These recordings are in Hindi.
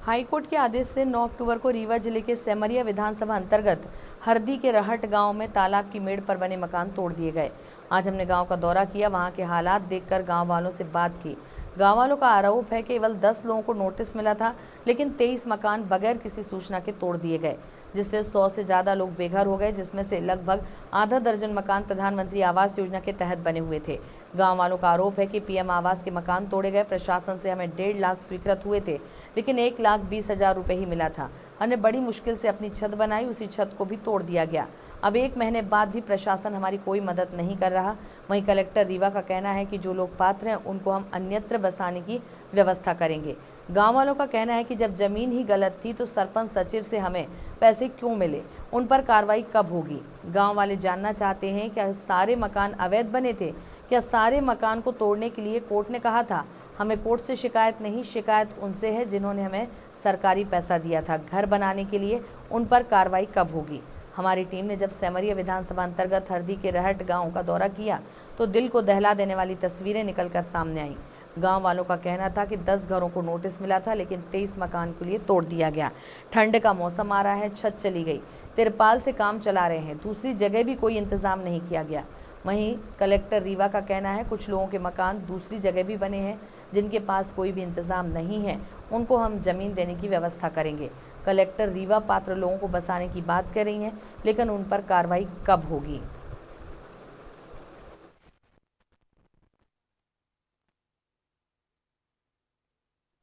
हाईकोर्ट के आदेश से 9 अक्टूबर को रीवा जिले के सेमरिया विधानसभा अंतर्गत हरदी के रहट गांव में तालाब की मेड़ पर बने मकान तोड़ दिए गए। आज हमने गांव का दौरा किया, वहां के हालात देखकर गांव वालों से बात की। गांव वालों का आरोप है कि केवल 10 लोगों को नोटिस मिला था, लेकिन 23 मकान बगैर किसी सूचना के तोड़ दिए गए, जिससे 100 से ज्यादा लोग बेघर हो गए, जिसमें से लगभग आधा दर्जन मकान प्रधानमंत्री आवास योजना के तहत बने हुए थे। गांव वालों का आरोप है कि पीएम आवास के मकान तोड़े गए। प्रशासन से हमें 1.5 लाख स्वीकृत हुए थे, लेकिन 1,20,000 रुपए ही मिला था। हमने बड़ी मुश्किल से अपनी छत बनाई, उसी छत को भी तोड़ दिया गया। अब 1 महीने बाद भी प्रशासन हमारी कोई मदद नहीं कर रहा। वहीं कलेक्टर रीवा का कहना है कि जो लोग पात्र हैं उनको हम अन्यत्र बसाने की व्यवस्था करेंगे। गांव वालों का कहना है कि जब जमीन ही गलत थी तो सरपंच सचिव से हमें पैसे क्यों मिले, उन पर कार्रवाई कब होगी। गांव वाले जानना चाहते हैं क्या सारे मकान अवैध बने थे, क्या सारे मकान को तोड़ने के लिए कोर्ट ने कहा था। हमें कोर्ट से शिकायत नहीं, शिकायत उनसे है जिन्होंने हमें सरकारी पैसा दिया था घर बनाने के लिए। उन पर कार्रवाई कब होगी। हमारी टीम ने जब सेमरिया विधानसभा अंतर्गत हरदी के रहट गांव का दौरा किया तो दिल को दहला देने वाली तस्वीरें निकलकर सामने आईं। गांव वालों का कहना था कि 10 घरों को नोटिस मिला था, लेकिन 23 मकान के लिए तोड़ दिया गया। ठंड का मौसम आ रहा है, छत चली गई, तिरपाल से काम चला रहे हैं, दूसरी जगह भी कोई इंतजाम नहीं किया गया। वहीं कलेक्टर रीवा का कहना है कुछ लोगों के मकान दूसरी जगह भी बने हैं, जिनके पास कोई भी इंतजाम नहीं है, उनको हम जमीन देने की व्यवस्था करेंगे। कलेक्टर रीवा पात्र लोगों को बसाने की बात कर रही हैं, लेकिन उन पर कार्रवाई कब होगी।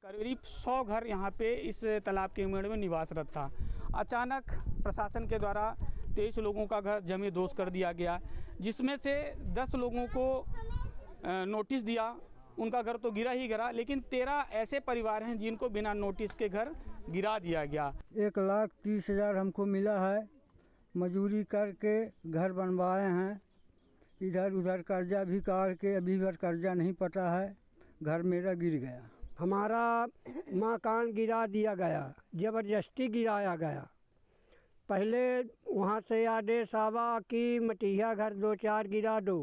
करीब 100 घर यहाँ पे इस तालाब के मेड़ में निवासरत था। अचानक प्रशासन के द्वारा 23 लोगों का घर जमींदोज कर दिया गया, जिसमें से 10 लोगों को नोटिस दिया। उनका घर तो गिरा ही गिरा, लेकिन 13 ऐसे परिवार हैं जिनको बिना नोटिस के घर गिरा दिया गया। 1,30,000 हमको मिला है, मजदूरी करके घर बनवाए हैं। इधर उधर कर्जा भी काट के अभी भर कर्जा नहीं पटा है, घर मेरा गिर गया। हमारा मकान गिरा दिया गया, ज़बरदस्ती गिराया गया। पहले वहाँ से आदेश आवा कि मटिया घर 2-4 गिरा दो,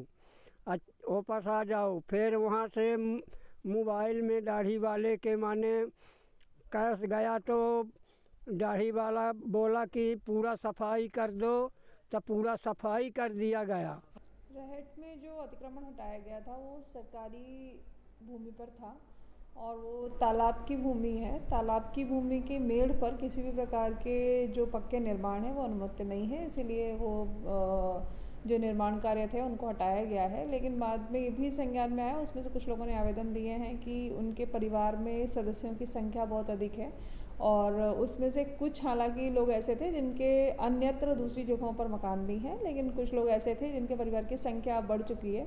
वापस आ जाओ। फिर वहाँ से मोबाइल में दाढ़ी वाले के माने कैश गया तो दाढ़ी वाला बोला कि पूरा सफाई कर दो, तो पूरा सफाई कर दिया गया। रहट में जो अतिक्रमण हटाया गया था वो सरकारी भूमि पर था और वो तालाब की भूमि है। तालाब की भूमि के मेड़ पर किसी भी प्रकार के जो पक्के निर्माण है वो अनुमति नहीं है, इसीलिए वो जो निर्माण कार्य थे उनको हटाया गया है। लेकिन बाद में ये भी संज्ञान में आया, उसमें से कुछ लोगों ने आवेदन दिए हैं कि उनके परिवार में सदस्यों की संख्या बहुत अधिक है और उसमें से कुछ हालांकि लोग ऐसे थे जिनके अन्यत्र दूसरी जगहों पर मकान भी हैं, लेकिन कुछ लोग ऐसे थे जिनके परिवार की संख्या बढ़ चुकी है।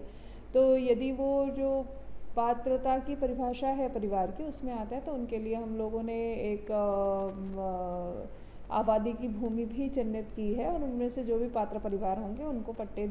तो यदि वो जो पात्रता की परिभाषा है परिवार की उसमें आता है तो उनके लिए हम लोगों ने एक आबादी की भूमि भी चिन्हित की है और उनमें से जो भी पात्र परिवार होंगे उनको पट्टे